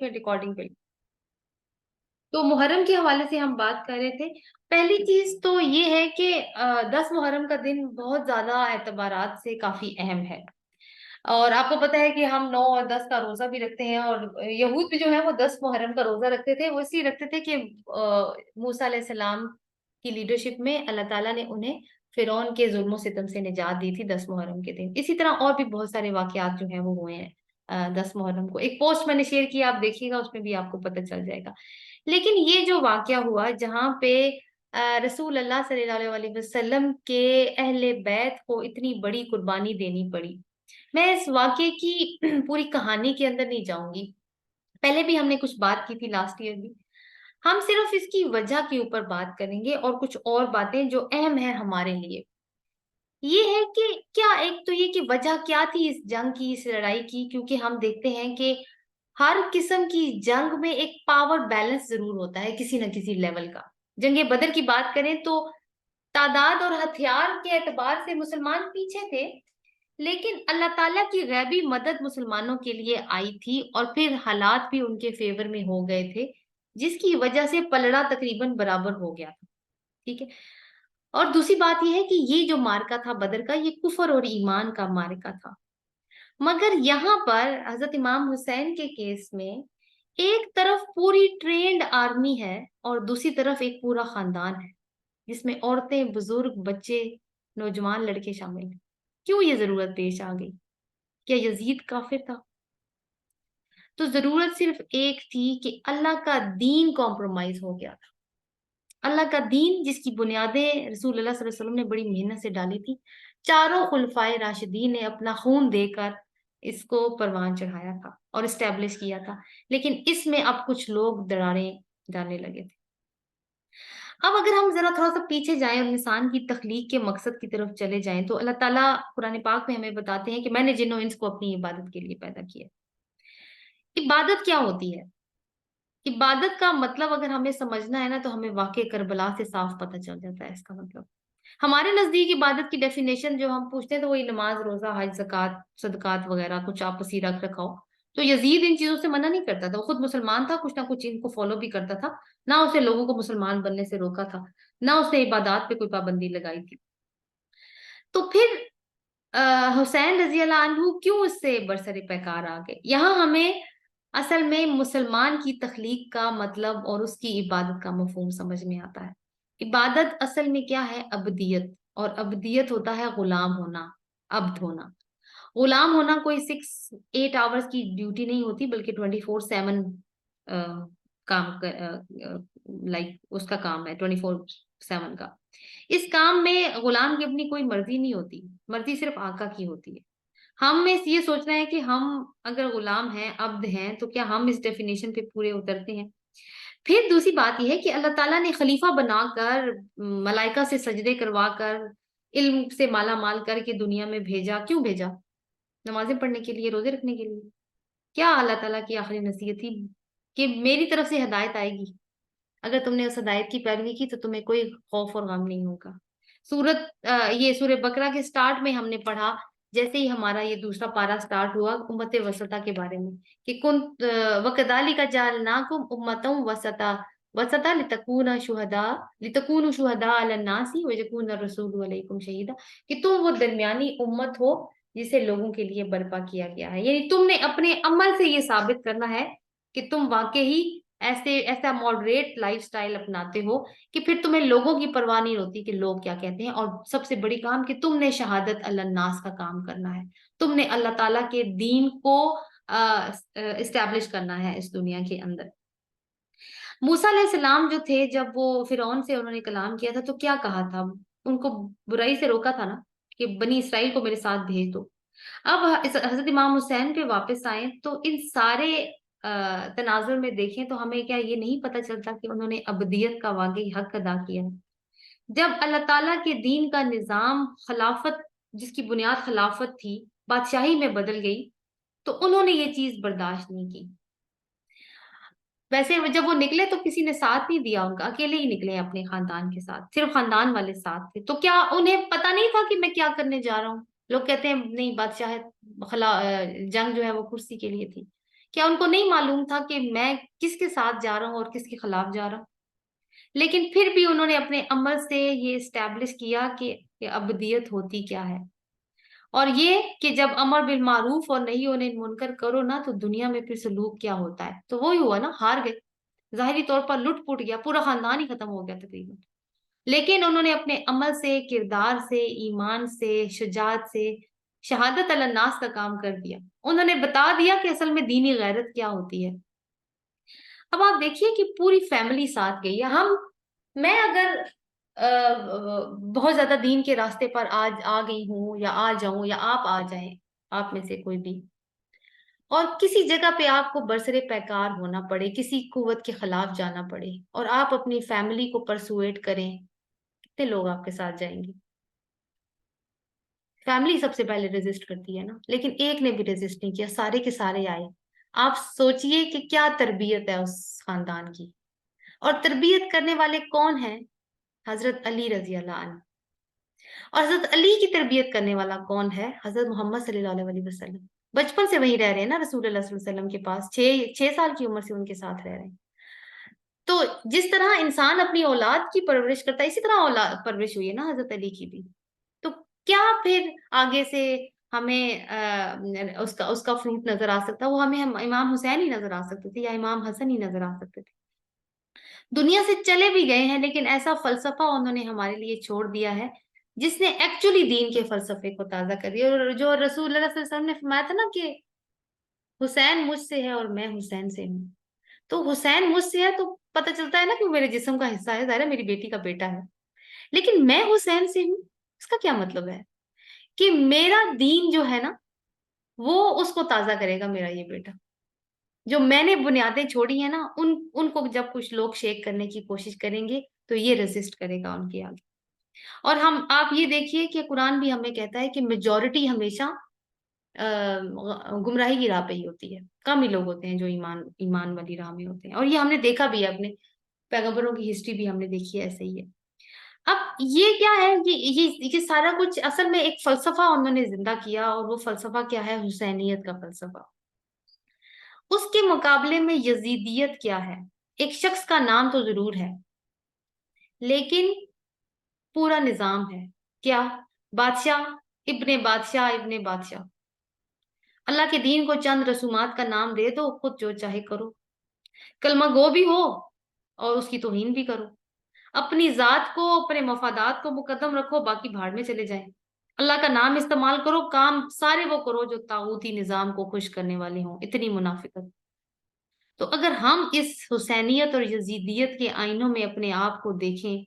ایک minute recording پہ. تو محرم کے حوالے سے ہم بات کر رہے تھے. پہلی چیز تو یہ ہے کہ 10 محرم کا دن بہت زیادہ اعتبارات سے کافی اہم ہے. اور آپ کو پتا ہے کہ ہم 9 اور 10 کا روزہ بھی رکھتے ہیں، اور یہود بھی جو ہے وہ 10 محرم کا روزہ رکھتے تھے. وہ اس لیے رکھتے تھے کہ موسیٰ علیہ السلام کی لیڈرشپ میں اللہ تعالیٰ نے انہیں فرعون کے ظلم و ستم سے نجات دی تھی 10 محرم کے دن. اسی طرح اور بھی بہت سارے واقعات جو ہیں وہ ہوئے ہیں 10 محرم کو. ایک پوسٹ میں نے شیئر کیا، آپ دیکھیے گا، اس میں بھی آپ کو پتہ چل جائے گا. لیکن یہ جو واقعہ ہوا جہاں پہ رسول اللہ صلی اللہ علیہ وسلم کے اہل بیت کو اتنی بڑی قربانی دینی پڑی، میں اس واقعے کی پوری کہانی کے اندر نہیں جاؤں گی. پہلے بھی ہم نے کچھ بات کی تھی لاسٹ ایئر بھی. ہم صرف اس کی وجہ کے اوپر بات کریں گے اور کچھ اور باتیں جو اہم ہیں ہمارے لیے. یہ ہے کہ کیا ایک تو یہ کہ وجہ کیا تھی اس جنگ کی، اس لڑائی کی. کیونکہ ہم دیکھتے ہیں کہ ہر قسم کی جنگ میں ایک پاور بیلنس ضرور ہوتا ہے کسی نہ کسی لیول کا. جنگ بدر کی بات کریں تو تعداد اور ہتھیار کے اعتبار سے مسلمان پیچھے تھے، لیکن اللہ تعالیٰ کی غیبی مدد مسلمانوں کے لیے آئی تھی، اور پھر حالات بھی ان کے فیور میں ہو گئے تھے، جس کی وجہ سے پلڑا تقریباً برابر ہو گیا تھا. ٹھیک ہے. اور دوسری بات یہ ہے کہ یہ جو مارکا تھا بدر کا، یہ کفر اور ایمان کا مارکا تھا. مگر یہاں پر حضرت امام حسین کے کیس میں ایک طرف پوری ٹرینڈ آرمی ہے اور دوسری طرف ایک پورا خاندان ہے، جس میں عورتیں، بزرگ، بچے، نوجوان لڑکے شامل ہیں. کیوں یہ ضرورت پیش آ گئی؟ کیا یزید کافر تھا؟ تو ضرورت صرف ایک تھی کہ اللہ کا دین کمپرومائز ہو گیا تھا. اللہ کا دین جس کی بنیادیں رسول اللہ صلی اللہ علیہ وسلم نے بڑی محنت سے ڈالی تھی. چاروں خلفائے راشدین نے اپنا خون دے کر اس کو پروان چڑھایا تھا اور اسٹیبلش کیا تھا، لیکن اس میں اب کچھ لوگ دراڑیں ڈالنے لگے تھے. اب اگر ہم ذرا تھوڑا سا پیچھے جائیں اور انسان کی تخلیق کے مقصد کی طرف چلے جائیں تو اللہ تعالیٰ قرآن پاک میں ہمیں بتاتے ہیں کہ میں نے جن و انس کو اپنی عبادت کے لیے پیدا کیا. عبادت کیا ہوتی ہے؟ عبادت کا مطلب اگر ہمیں سمجھنا ہے نا تو ہمیں واقع کربلا سے صاف پتہ چل جاتا ہے اس کا مطلب. ہمارے نزدیک عبادت کی ڈیفینیشن جو ہم پوچھتے ہیں تو وہی نماز، روزہ، حج، زکوٰۃ، صدقات وغیرہ، کچھ آپسی رکھ رکھاؤ. تو یزید ان چیزوں سے منع نہیں کرتا تھا، وہ خود مسلمان تھا، کچھ نہ کچھ ان کو فالو بھی کرتا تھا. نہ اسے لوگوں کو مسلمان بننے سے روکا تھا، نہ اس نے عبادات پہ کوئی پابندی لگائی تھی. تو پھر حسین رضی اللہ عنہ کیوں اس سے برسر پیکار آ گئے؟ یہاں ہمیں اصل میں مسلمان کی تخلیق کا مطلب اور اس کی عبادت کا مفہوم سمجھ میں آتا ہے. عبادت اصل میں کیا ہے؟ عبدیت. اور عبدیت ہوتا ہے غلام ہونا، عبد ہونا. غلام ہونا کوئی 6-8 آورز کی ڈیوٹی نہیں ہوتی، بلکہ 24/7 کام، لائک اس کا کام ہے 24/7 کا. اس کام میں غلام کی اپنی کوئی مرضی نہیں ہوتی، مرضی صرف آقا کی ہوتی ہے. ہم میں یہ سوچنا ہے کہ ہم اگر غلام ہیں، عبد ہیں، تو کیا ہم اس ڈیفینیشن پہ پورے اترتے ہیں؟ پھر دوسری بات یہ ہے کہ اللہ تعالیٰ نے خلیفہ بنا کر، ملائکہ سے سجدے کروا کر، علم سے مالا مال کر کے دنیا میں بھیجا. کیوں بھیجا؟ نمازیں پڑھنے کے لیے، روزے رکھنے کے لیے. کیا اللہ تعالیٰ کی آخری نصیحت تھی کہ میری طرف سے ہدایت آئے گی، اگر تم نے اس ہدایت کی پیروی کی تو تمہیں کوئی خوف اور غم نہیں ہوگا. یہ سورہ بقرہ کے سٹارٹ میں ہم نے پڑھا، جیسے ہی ہمارا یہ دوسرا پارا سٹارٹ ہوا، امت وسطہ کے بارے میں، کہ وَكَذَلِكَ جَعَلْنَاكُمْ أُمَّةً وَسَطًا لِتَكُونُوا شُهَدَاءَ عَلَى النَّاسِ وَيَكُونَ الرَّسُولُ عَلَيْكُمْ شَهِيدًا، کہ تم وہ درمیانی امت ہو جسے لوگوں کے لیے برپا کیا گیا ہے. یعنی تم نے اپنے عمل سے یہ ثابت کرنا ہے کہ تم واقعی ایسا ماڈریٹ لائف سٹائل اپناتے ہو کہ پھر تمہیں لوگوں کی پرواہ نہیں ہوتی کہ لوگ کیا کہتے ہیں. اور سب سے بڑی کام کہ تم نے شہادت الناس کا کام کرنا ہے، تم نے اللہ تعالیٰ کے دین کو اسٹیبلش کرنا ہے اس دنیا کے اندر. موسیٰ علیہ السلام جو تھے، جب وہ فرعون سے انہوں نے کلام کیا تھا تو کیا کہا تھا؟ ان کو برائی سے روکا تھا نا کہ بنی اسرائیل کو میرے ساتھ بھیج دو. اب حضرت امام حسین پہ واپس آئیں تو ان سارے تناظر میں دیکھیں تو ہمیں کیا یہ نہیں پتہ چلتا کہ انہوں نے عبدیت کا واقعی حق ادا کیا؟ جب اللہ تعالیٰ کے دین کا نظام، خلافت جس کی بنیاد خلافت تھی، بادشاہی میں بدل گئی تو انہوں نے یہ چیز برداشت نہیں کی. ویسے جب وہ نکلے تو کسی نے ساتھ نہیں دیا ان کا، اکیلے ہی نکلے اپنے خاندان کے ساتھ، صرف خاندان والے ساتھ تھے. تو کیا انہیں پتہ نہیں تھا کہ میں کیا کرنے جا رہا ہوں؟ لوگ کہتے ہیں نہیں، بادشاہ جنگ جو ہے وہ کرسی کے لیے تھی. کیا ان کو نہیں معلوم تھا کہ میں کس کے ساتھ جا رہا ہوں اور کس کے خلاف جا رہا ہوں؟ لیکن پھر بھی انہوں نے اپنے عمل سے یہ اسٹیبلش کیا کہ ابدیت ہوتی کیا ہے، اور یہ کہ جب امر بالمعروف اور نہیں ہونے منکر کرو نا تو دنیا میں پھر سلوک کیا ہوتا ہے۔ تو وہی ہوا نا، ہار گئے، ظاہری طور پر لٹ پٹ گیا، پورا خاندان ہی ختم ہو گیا تقریباً۔ لیکن انہوں نے اپنے عمل سے، کردار سے، ایمان سے، شجاعت سے شہادت علی الناس کا کام کر دیا۔ انہوں نے بتا دیا کہ اصل میں دینی غیرت کیا ہوتی ہے۔ اب آپ دیکھیے کہ پوری فیملی ساتھ گئی ہے۔ میں اگر بہت زیادہ دین کے راستے پر آج آ گئی ہوں یا آ جاؤں، یا آپ آ جائیں، آپ میں سے کوئی بھی، اور کسی جگہ پہ آپ کو برسر پیکار ہونا پڑے، کسی قوت کے خلاف جانا پڑے، اور آپ اپنی فیملی کو پرسویٹ کریں، کتنے لوگ آپ کے ساتھ جائیں گے؟ فیملی سب سے پہلے ریزسٹ کرتی ہے نا، لیکن ایک نے بھی ریزسٹ نہیں کیا، سارے کے سارے آئے۔ آپ سوچئے کہ کیا تربیت ہے اس خاندان کی، اور تربیت کرنے والے کون ہیں؟ حضرت علی رضی اللہ عنہ۔ اور حضرت علی کی تربیت کرنے والا کون ہے؟ حضرت محمد صلی اللہ علیہ وسلم۔ بچپن سے وہیں رہ رہے ہیں نا رسول اللہ صلی اللہ علیہ وسلم کے پاس، 6 سال کی عمر سے ان کے ساتھ رہ رہے ہیں۔ تو جس طرح انسان اپنی اولاد کی پرورش کرتا ہے، اسی طرح اولاد پرورش ہوئی ہے نا حضرت علی کی بھی۔ تو کیا پھر آگے سے ہمیں اس کا فروٹ نظر آ سکتا؟ وہ ہمیں امام حسین ہی نظر آ سکتے تھے، یا امام حسن ہی نظر آ سکتے تھے۔ دنیا سے چلے بھی گئے ہیں، لیکن ایسا فلسفہ انہوں نے ہمارے لیے چھوڑ دیا ہے جس نے ایکچولی دین کے فلسفے کو تازہ کر دیا۔ اور جو رسول اللہ صلی اللہ علیہ وسلم نے فرمایا تھا نا کہ حسین مجھ سے ہے اور میں حسین سے ہوں، تو حسین مجھ سے ہے تو پتہ چلتا ہے نا کہ وہ میرے جسم کا حصہ ہے، ظاہر ہے میری بیٹی کا بیٹا ہے۔ لیکن میں حسین سے ہوں، اس کا کیا مطلب ہے؟ کہ میرا دین جو ہے نا، وہ اس کو تازہ کرے گا میرا یہ بیٹا۔ جو میں نے بنیادیں چھوڑی ہیں نا، ان کو جب کچھ لوگ شیک کرنے کی کوشش کریں گے تو یہ ریزسٹ کرے گا ان کے آگے۔ اور آپ یہ دیکھیے کہ قرآن بھی ہمیں کہتا ہے کہ میجورٹی ہمیشہ گمراہی کی راہ پہ ہی ہوتی ہے، کم ہی لوگ ہوتے ہیں جو ایمان والی راہ میں ہوتے ہیں، اور یہ ہم نے دیکھا بھی ہے، اپنے پیغمبروں کی ہسٹری بھی ہم نے دیکھی ہے، ایسے ہی ہے۔ اب یہ کیا ہے؟ یہ سارا کچھ اصل میں ایک فلسفہ انہوں نے زندہ کیا، اور وہ فلسفہ کیا ہے؟ حسینیت کا فلسفہ۔ اس کے مقابلے میں یزیدیت کیا ہے؟ ایک شخص کا نام تو ضرور ہے، لیکن پورا نظام ہے۔ کیا؟ بادشاہ ابن بادشاہ ابن بادشاہ۔ اللہ کے دین کو چند رسومات کا نام دے دو، خود جو چاہے کرو، کلمہ گو بھی ہو اور اس کی توہین بھی کرو، اپنی ذات کو، اپنے مفادات کو مقدم رکھو، باقی بھاڑ میں چلے جائیں۔ اللہ کا نام استعمال کرو، کام سارے وہ کرو جو طاغوتی نظام کو خوش کرنے والے ہوں۔ اتنی منافقت! تو اگر ہم اس حسینیت اور یزیدیت کے آئینوں میں اپنے آپ کو دیکھیں،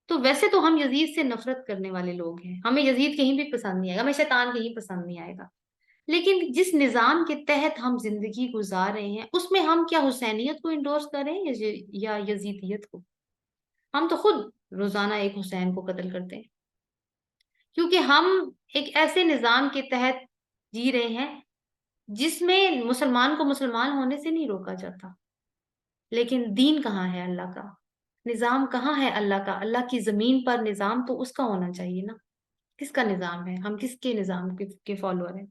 تو ویسے تو ہم یزید سے نفرت کرنے والے لوگ ہیں، ہمیں یزید کہیں بھی پسند نہیں آئے گا، ہمیں شیطان کہیں پسند نہیں آئے گا، لیکن جس نظام کے تحت ہم زندگی گزار رہے ہیں، اس میں ہم کیا حسینیت کو انڈورس کر رہے ہیں یا یزیدیت کو؟ ہم تو خود روزانہ ایک حسین کو قتل کرتے ہیں، کیونکہ ہم ایک ایسے نظام کے تحت جی رہے ہیں جس میں مسلمان کو مسلمان ہونے سے نہیں روکا جاتا۔ لیکن دین کہاں ہے اللہ کا؟ نظام کہاں ہے اللہ کا؟ اللہ کی زمین پر نظام تو اس کا ہونا چاہیے نا۔ کس کا نظام ہے؟ ہم کس کے نظام کے فالوور ہیں؟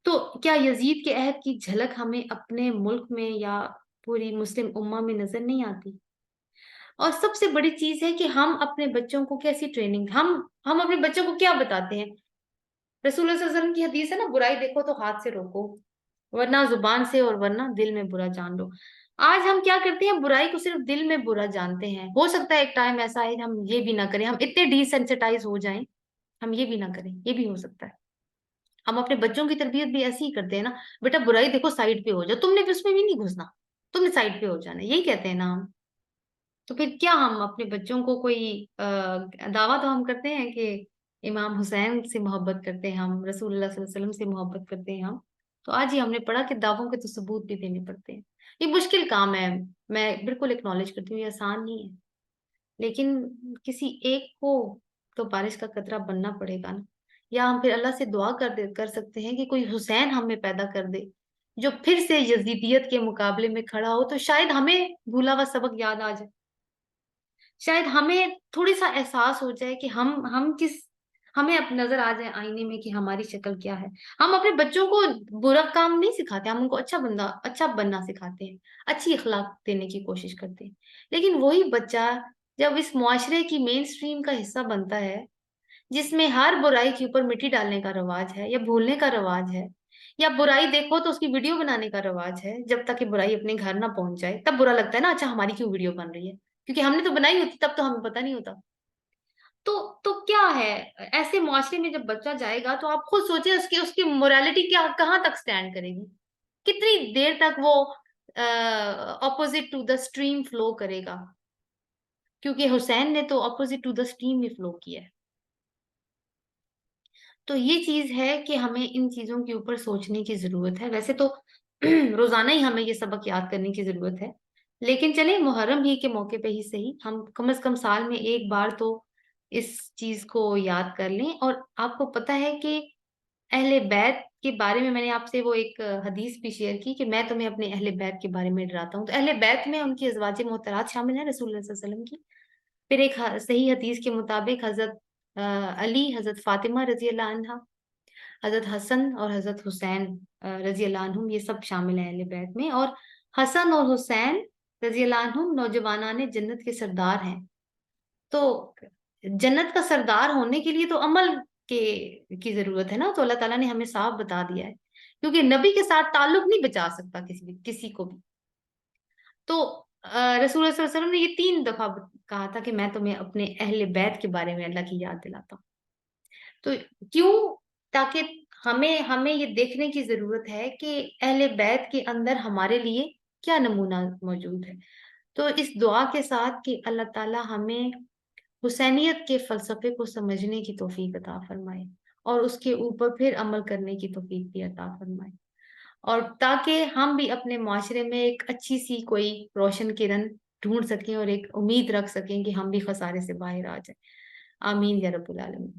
تو کیا یزید کے عہد کی جھلک ہمیں اپنے ملک میں یا پوری مسلم امہ میں نظر نہیں آتی؟ اور سب سے بڑی چیز ہے کہ ہم اپنے بچوں کو کیسی ٹریننگ، ہم اپنے بچوں کو کیا بتاتے ہیں؟ رسول اللہ صلی اللہ علیہ وسلم کی حدیث ہے نا، برائی دیکھو تو ہاتھ سے روکو، ورنہ زبان سے، اور ورنہ دل میں برا جان لو۔ آج ہم کیا کرتے ہیں؟ برائی کو صرف دل میں برا جانتے ہیں۔ ہو سکتا ہے ایک ٹائم ایسا ہے ہم یہ بھی نہ کریں، ہم اتنے ڈی سینسٹائز ہو جائیں، ہم یہ بھی نہ کریں، یہ بھی ہو سکتا ہے۔ ہم اپنے بچوں کی تربیت بھی ایسی ہی کرتے ہیں نا، بیٹا برائی دیکھو سائڈ پہ ہو جاؤ، تم نے بھی اس میں بھی نہیں گھسنا، تم نے سائڈ پہ ہو جانا، یہی کہتے ہیں نا ہم۔ تو پھر کیا ہم اپنے بچوں کو کوئی دعویٰ تو ہم کرتے ہیں کہ امام حسین سے محبت کرتے ہیں، ہم رسول اللہ صلی اللہ علیہ وسلم سے محبت کرتے ہیں ہم، تو آج ہی ہم نے پڑھا کہ دعووں کے تو ثبوت بھی دینے پڑتے ہیں۔ یہ مشکل کام ہے، میں بالکل اکنالج کرتی ہوں، یہ آسان نہیں ہے، لیکن کسی ایک کو تو بارش کا قطرہ بننا پڑے گا نا۔ یا ہم پھر اللہ سے دعا کر سکتے ہیں کہ کوئی حسین ہمیں پیدا کر دے جو پھر سے یزیدیت کے مقابلے میں کھڑا ہو، تو شاید ہمیں بھولا ہوا سبق یاد آ جائے، شاید ہمیں تھوڑی سا احساس ہو جائے کہ ہم کس ہمیں اب نظر آ جائے آئینے میں کہ ہماری شکل کیا ہے. ہم اپنے بچوں کو برا کام نہیں سکھاتے, ہم ان کو اچھا بننا سکھاتے ہیں, اچھی اخلاق دینے کی کوشش کرتے ہیں. لیکن وہی بچہ جب اس معاشرے کی مین سٹریم کا حصہ بنتا ہے, جس میں ہر برائی کے اوپر مٹی ڈالنے کا رواج ہے یا بھولنے کا رواج ہے, یا برائی دیکھو تو اس کی ویڈیو بنانے کا رواج ہے, جب تک کہ برائی اپنے گھر نہ پہنچ جائے تب برا لگتا ہے نا, اچھا ہماری کیوں ویڈیو بن رہی ہے, کیونکہ ہم نے تو بنائی ہوتی, تب تو ہمیں پتہ نہیں ہوتا. تو کیا ہے, ایسے معاشرے میں جب بچہ جائے گا تو آپ خود سوچیں اس کی موریلٹی کیا, کہاں تک سٹینڈ کرے گی, کتنی دیر تک وہ opposite to the stream flow کرے گا, کیونکہ حسین نے تو اپوزٹ ٹو دا اسٹریم ہی فلو کیا ہے. تو یہ چیز ہے کہ ہمیں ان چیزوں کے اوپر سوچنے کی ضرورت ہے. ویسے تو روزانہ ہی ہمیں یہ سبق یاد کرنے کی ضرورت ہے, لیکن چلیں محرم ہی کے موقع پہ ہی صحیح, ہم کم از کم سال میں ایک بار تو اس چیز کو یاد کر لیں. اور آپ کو پتہ ہے کہ اہل بیت کے بارے میں نے آپ سے وہ ایک حدیث بھی شیئر کی کہ میں تمہیں اپنے اہل بیت کے بارے میں ڈراتا ہوں. تو اہل بیت میں ان کی ازواج محترات شامل ہیں رسول اللہ صلی اللہ علیہ وسلم کی. پھر ایک صحیح حدیث کے مطابق حضرت علی, حضرت فاطمہ رضی اللہ عنہا, حضرت حسن اور حضرت حسین رضی اللہ عنہم, یہ سب شامل ہیں اہل بیت میں. اور حسن اور حسین رضی اللہ عنہم نوجوانان جنت کے سردار ہیں. تو جنت کا سردار ہونے کے لیے تو عمل کی ضرورت ہے نا, تو اللہ تعالیٰ نے ہمیں صاف بتا دیا ہے, کیونکہ نبی کے ساتھ تعلق نہیں بچا سکتا کسی کو بھی. تو رسول اللہ صلی اللہ علیہ وسلم نے یہ 3 دفعہ کہا تھا کہ میں تمہیں اپنے اہل بیت کے بارے میں اللہ کی یاد دلاتا ہوں. تو کیوں؟ تاکہ ہمیں یہ دیکھنے کی ضرورت ہے کہ اہل بیت کے اندر ہمارے لیے کیا نمونہ موجود ہے. تو اس دعا کے ساتھ کہ اللہ تعالیٰ ہمیں حسینیت کے فلسفے کو سمجھنے کی توفیق عطا فرمائے, اور اس کے اوپر پھر عمل کرنے کی توفیق بھی عطا فرمائے, اور تاکہ ہم بھی اپنے معاشرے میں ایک اچھی سی کوئی روشن کرن ڈھونڈ سکیں اور ایک امید رکھ سکیں کہ ہم بھی خسارے سے باہر آ جائیں. آمین یا رب العالمین.